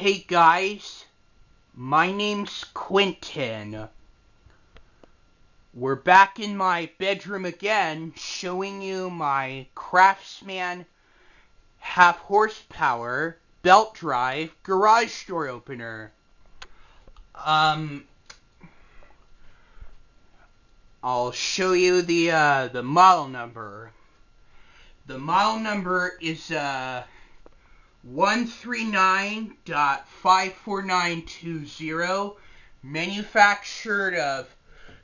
Hey guys, my name's Quentin. We're back in my bedroom again, showing you my Craftsman half horsepower belt drive garage door opener. I'll show you the model number. The model number is 139.54920, manufactured of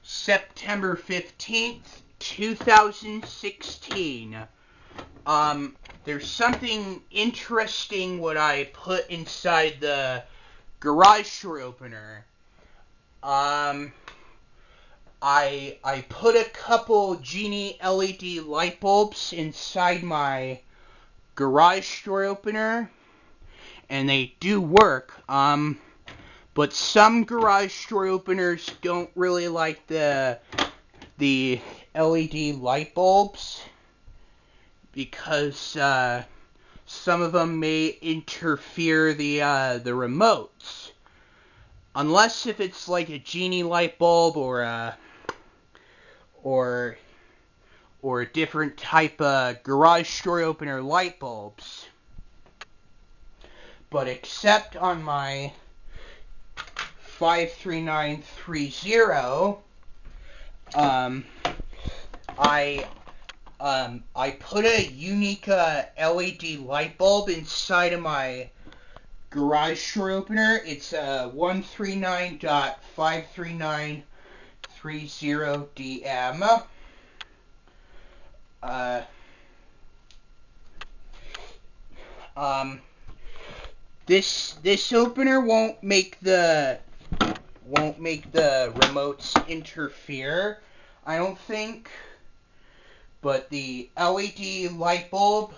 September 15th, 2016. There's something interesting what I put inside the garage door opener. I put a couple Genie LED light bulbs inside my garage door opener, and they do work. But some garage door openers don't really like the LED light bulbs because some of them may interfere the remotes. Unless if it's like a Genie light bulb or a different type of garage door opener light bulbs. But except on my 53930, I put a unique LED light bulb inside of my garage door opener. It's 139.53930DM. This opener won't make the remotes interfere, I don't think. But the LED light bulb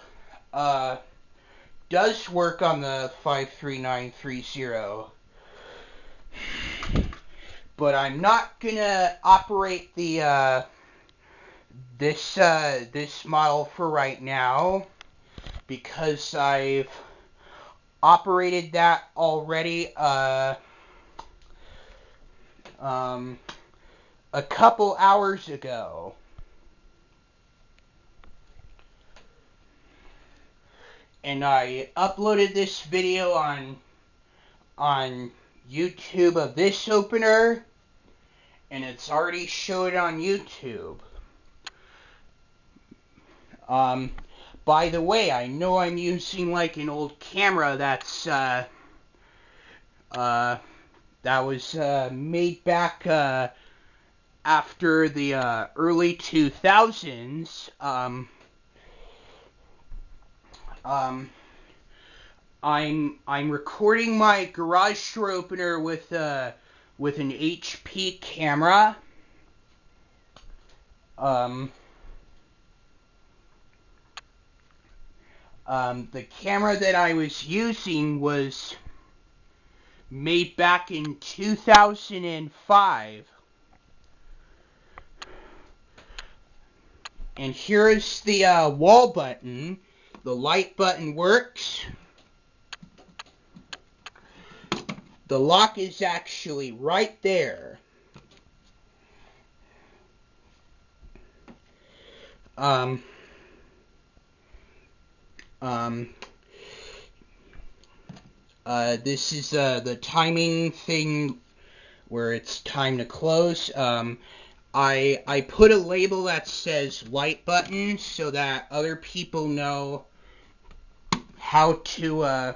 does work on the 53930. But I'm not gonna operate the this model for right now because I've operated that already a couple hours ago. And I uploaded this video on YouTube of this opener, and it's already showed on YouTube. By the way, I know I'm using like an old camera that's that was made back after the early 2000s. I'm recording my garage door opener with an HP camera. The camera that I was using was made back in 2005. And here is the wall button. The light button works. The lock is actually right there. This is the timing thing where it's time to close. I put a label that says light button so that other people know how to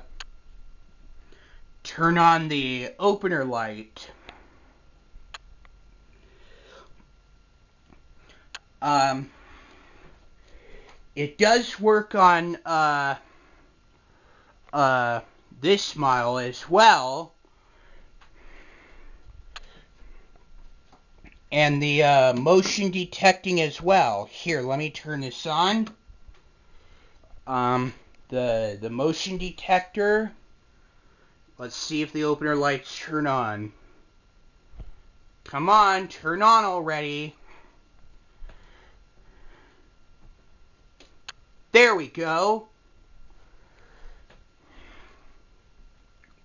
turn on the opener light. It does work on this model as well, and the motion detecting as well. Here, let me turn this on. The motion detector. Let's see if the opener lights turn on. Come on, turn on already. There we go.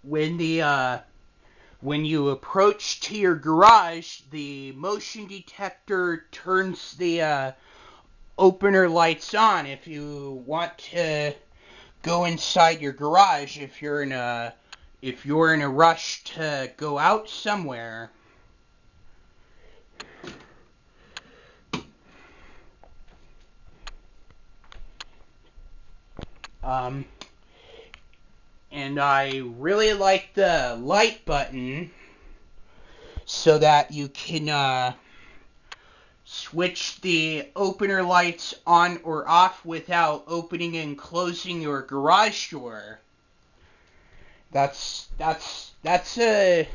when you approach to your garage, the motion detector turns the opener lights on if you want to go inside your garage if you're in a rush to go out somewhere. And I really like the light button so that you can switch the opener lights on or off without opening and closing your garage door. That's a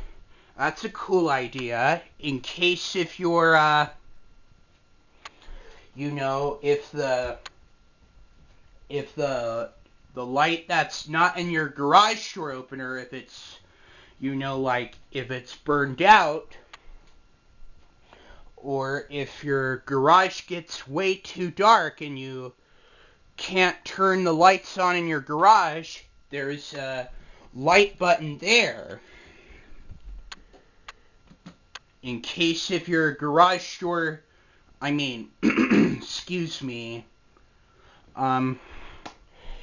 cool idea. In case if you're if the light that's not in your garage door opener, if it's if it's burned out, or if your garage gets way too dark and you can't turn the lights on in your garage, there's a light button there. In case if your garage door, excuse me,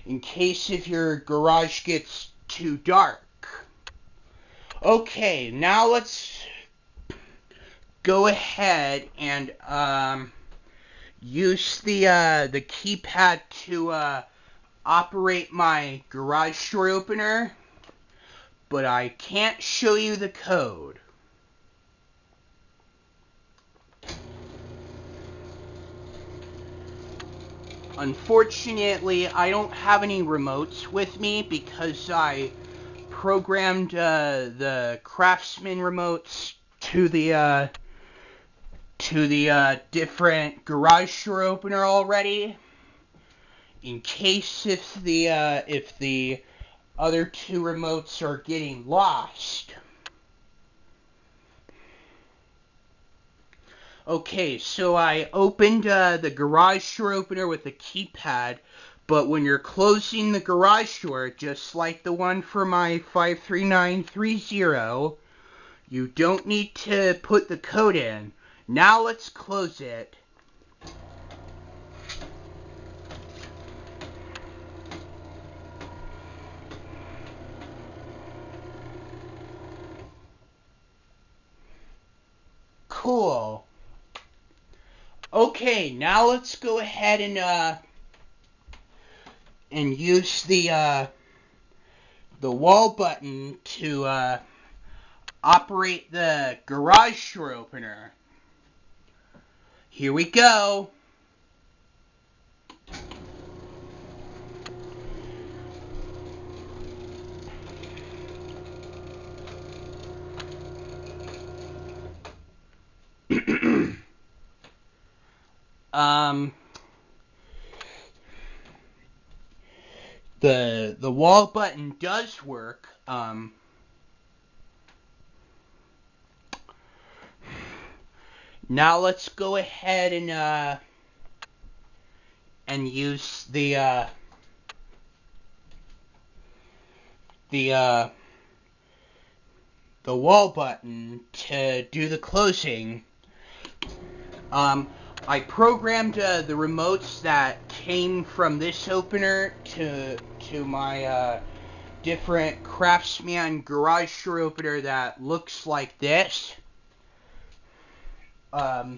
in case if your garage gets too dark. Okay, now let's go ahead and use the keypad to operate my garage door opener, but I can't show you the code. Unfortunately, I don't have any remotes with me because I programmed the Craftsman remotes to the different garage door opener already. In case if the other two remotes are getting lost. Okay, so I opened the garage door opener with the keypad, but when you're closing the garage door, just like the one for my 53930, you don't need to put the code in. Now let's close it. Cool. Okay, now let's go ahead and use the wall button to operate the garage door opener. Here we go. The wall button does work. Now let's go ahead and use the wall button to do the closing. I programmed the remotes that came from this opener to my different Craftsman garage door opener that looks like this. Well,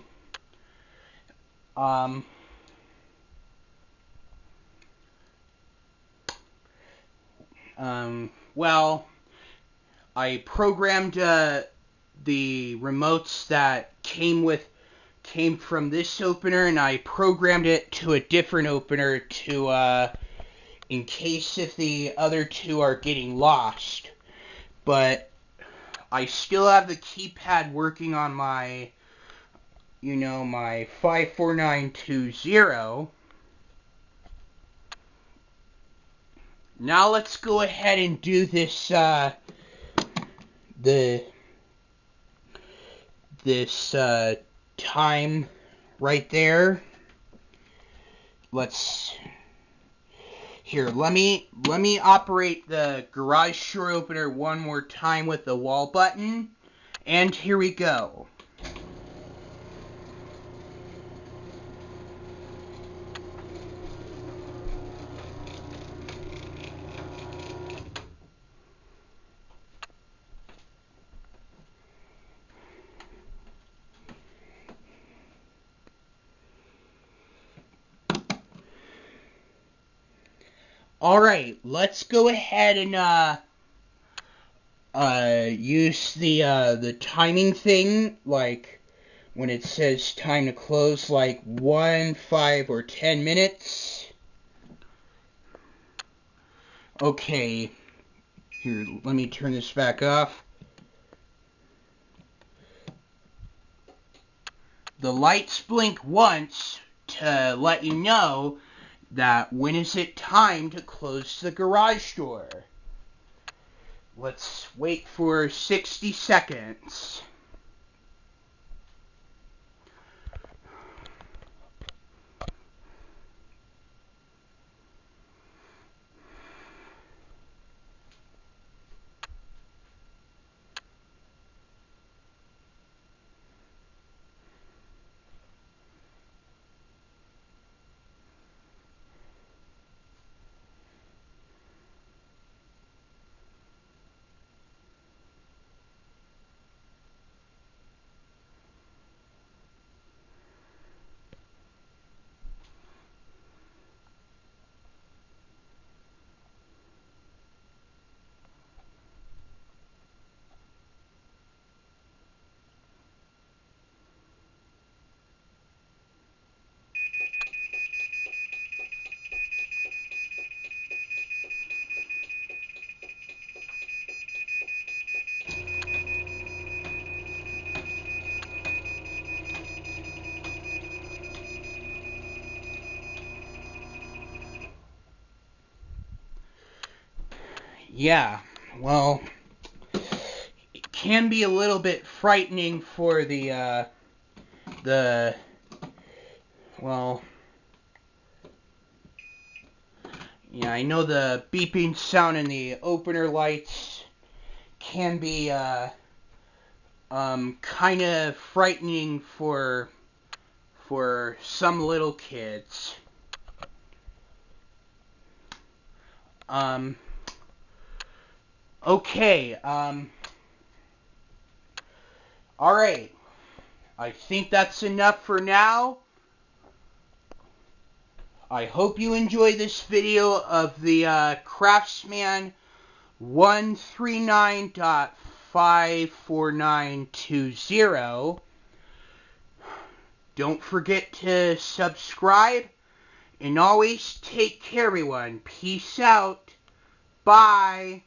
I programmed the remotes that came from this opener, and I programmed it to a different opener to in case if the other two are getting lost. But I still have the keypad working on my my 54920. Now let's go ahead and do this this time right there. Here, let me operate the garage door opener one more time with the wall button. And here we go. Alright, let's go ahead and use the timing thing, like when it says time to close, like 1, 5, or 10 minutes. Okay, here, let me turn this back off. The lights blink once to let you know that when is it time to close the garage door. Let's wait for 60 seconds. Yeah, well, it can be a little bit frightening for well, yeah, I know the beeping sound in the opener lights can be, kind of frightening for some little kids. Okay, alright. I think that's enough for now. I hope you enjoyed this video of the Craftsman 139.54920. Don't forget to subscribe, and always take care, everyone. Peace out. Bye.